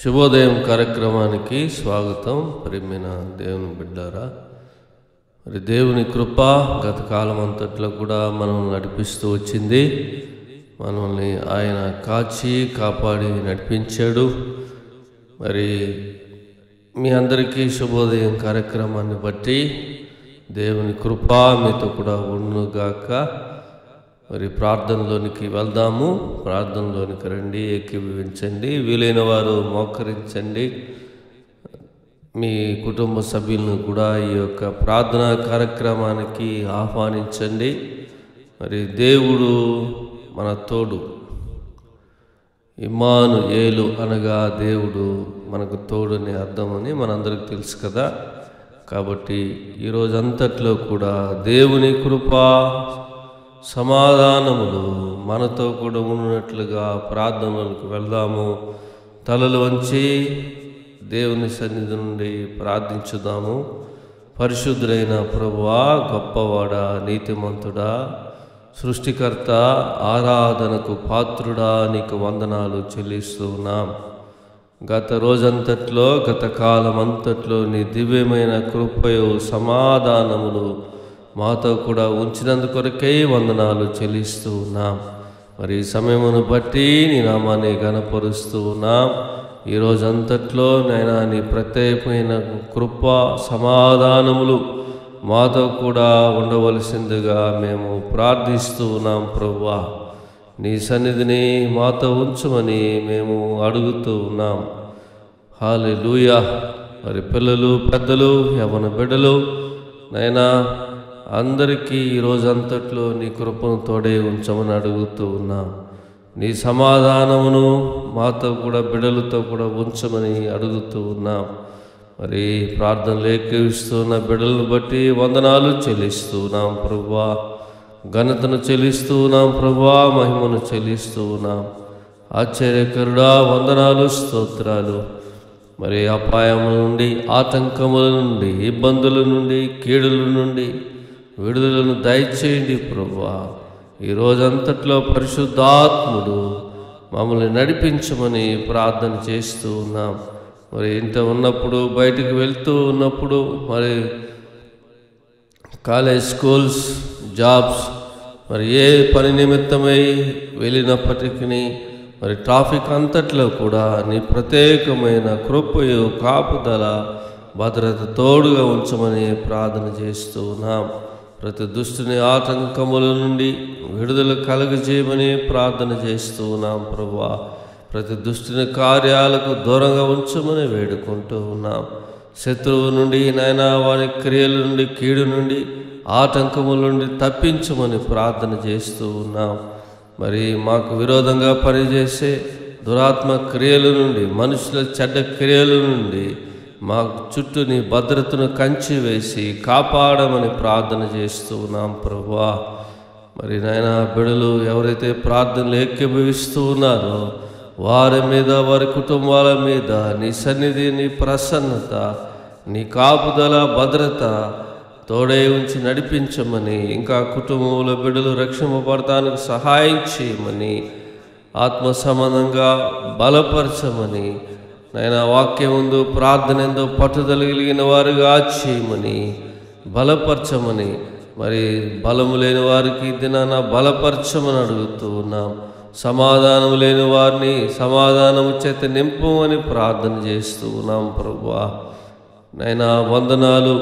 శుభోదయం కార్యక్రమానికి స్వాగతం. ప్రియమైన దేవుని బిడ్డారా, మరి దేవుని కృప గత కాలం అంతట్లో కూడా మనం నడిపిస్తూ వచ్చింది. మనల్ని ఆయన కాపాడి నడిపించాడు. మరి మీ అందరికీ శుభోదయం కార్యక్రమాన్ని బట్టి దేవుని కృప మీతో కూడా ఉండుగాక. మరి ప్రార్థనలోనికి వెళ్దాము. ప్రార్థనలోనికి రండి, ఏకీభవించండి. వీలైన వారు మోకరించండి. మీ కుటుంబ సభ్యులను కూడా ఈ యొక్క ప్రార్థనా కార్యక్రమానికి ఆహ్వానించండి. మరి దేవుడు మన తోడు, ఇమ్మానుయేలు అనగా దేవుడు మనకు తోడుని అర్థమని మనందరికీ తెలుసు కదా. కాబట్టి ఈరోజంతట్లో కూడా దేవుని కృప సమాధానములు మనతో కూడా ఉన్నట్లుగా ప్రార్థనలకు వెళ్దాము. తలలు వంచి దేవుని సన్నిధి నుండి ప్రార్థించుదాము. పరిశుద్ధుడైన ప్రభువా, గొప్పవాడా, నీతిమంతుడా, సృష్టికర్త, ఆరాధనకు పాత్రుడా, నీకు వందనాలు చెల్లిస్తూ ఉన్నాం. గత రోజంతట్లో, గత కాలం అంతట్లో నీ దివ్యమైన కృపయు సమాధానములు మాతో కూడా ఉంచినందుకొరకై వందనాలు చెల్లిస్తూ ఉన్నాం. మరి సమయమును బట్టి నీ నామాన్ని ఘనపరుస్తూ ఉన్నాం. ఈరోజంతట్లో నైనా నీ ప్రత్యేకమైన కృప సమాధానములు మాతో కూడా ఉండవలసిందిగా మేము ప్రార్థిస్తూ ఉన్నాం. ప్రభువా, నీ సన్నిధిని మాతో ఉంచమని మేము అడుగుతూ ఉన్నాం. హల్లెలూయా. మరి పిల్లలు, పెద్దలు, యవ్వన బిడ్డలు నైనా అందరికీ ఈరోజంతట్లో నీ కృపను తోడే ఉంచమని అడుగుతూ ఉన్నాం. నీ సమాధానమును మాతో కూడా బిడ్డలతో కూడా ఉంచమని అడుగుతూ ఉన్నాం. మరి ప్రార్థనలు ఏకీవిస్తున్న బిడ్డలను బట్టి వందనాలు చెల్లిస్తూ ఉన్నాం ప్రభువా. ఘనతను చెల్లిస్తూ ఉన్నాం ప్రభువా. మహిమను చెల్లిస్తూ ఉన్నాం. ఆశ్చర్యకరుడా, వందనాలు, స్తోత్రాలు. మరి అపాయముల నుండి, ఆటంకముల నుండి, ఇబ్బందుల నుండి, కీడుల నుండి విడుదలను దయచేయండి ప్రభువా. ఈరోజంతట్లో పరిశుద్ధాత్ముడు మమ్మల్ని నడిపించమని ప్రార్థన చేస్తూ ఉన్నాం. మరి ఇంత ఉన్నప్పుడు, బయటికి వెళ్తూ ఉన్నప్పుడు, మరి కాలేజ్, స్కూల్స్, జాబ్స్, మరి ఏ పని నిమిత్తమై వెళ్ళినప్పటికీ మరి ట్రాఫిక్ అంతట్లో కూడా నీ ప్రత్యేకమైన కృపయు కాపుదల భద్రత తోడుగా ఉంచమని ప్రార్థన చేస్తూ ఉన్నాం. ప్రతి దుష్టుని ఆటంకముల నుండి విడుదల కలుగజేయమని ప్రార్థన చేస్తూ ఉన్నాం ప్రభువా. ప్రతి దుష్టుని కార్యాలకు దూరంగా ఉంచమని వేడుకుంటూ ఉన్నాం. శత్రువు నుండి నైనా వారి క్రియల నుండి, కీడు నుండి, ఆటంకముల నుండి తప్పించమని ప్రార్థన చేస్తూ ఉన్నాం. మరి మాకు విరోధంగా పనిచేసే దురాత్మ క్రియల నుండి, మనుషుల చెడ్డ క్రియల నుండి మా చుట్టూ నీ భద్రతను కంచి వేసి కాపాడమని ప్రార్థన చేస్తూ ఉన్నాం ప్రభువా. మరి నాయనా, బిడ్డలు ఎవరైతే ప్రార్థనలు ఏకీభవిస్తూ ఉన్నారో వారి మీద, వారి కుటుంబాల మీద నీ సన్నిధి, నీ ప్రసన్నత, నీ కాపుదల, భద్రత తోడే ఉంచి నడిపించమని, ఇంకా కుటుంబంలో బిడ్డలు రక్షింపబడటానికి సహాయం చేయమని, ఆత్మ సంబంధంగా బలపరచమని, నైనా వాక్యం ముందు ప్రార్థన ఎంతో పట్టుదల కలిగిన వారుగా చేయమని, బలపరచమని, మరి బలము లేని వారికి దినాన బలపరచమని అడుగుతూ ఉన్నాం. సమాధానం లేని వారిని సమాధానము చేత నింపమని ప్రార్థన చేస్తూ ఉన్నాం ప్రభువా. నైనా వందనాలు.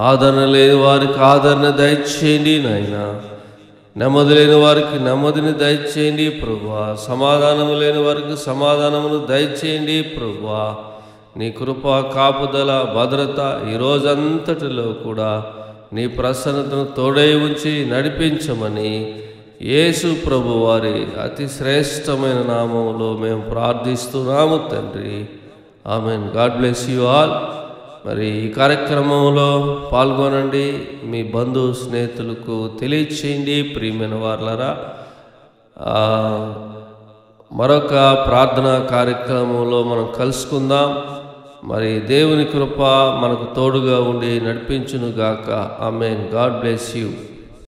ఆదరణ లేని వారికి ఆదరణ దయచేయండి నాయనా. నెమ్మది లేని వారికి నెమ్మదిని దయచేయండి ప్రభువా. సమాధానము లేని వారికి సమాధానమును దయచేయండి ప్రభువా. నీ కృప, కాపుదల, భద్రత ఈరోజంతటిలో కూడా నీ ప్రసన్నతను తోడై ఉంచి నడిపించమని యేసు ప్రభు వారి అతి శ్రేష్టమైన నామములో మేము ప్రార్థిస్తున్నాము తండ్రి. Amen. God bless you all. మరి ఈ కార్యక్రమంలో పాల్గొనండి. మీ బంధు స్నేహితులకు తెలియచేయండి. ప్రియమైన వారలారా, మరొక ప్రార్థనా కార్యక్రమంలో మనం కలుసుకుందాం. మరి దేవుని కృప మనకు తోడుగా ఉండి నడిపించునుగాక. ఆమేన్. God bless you.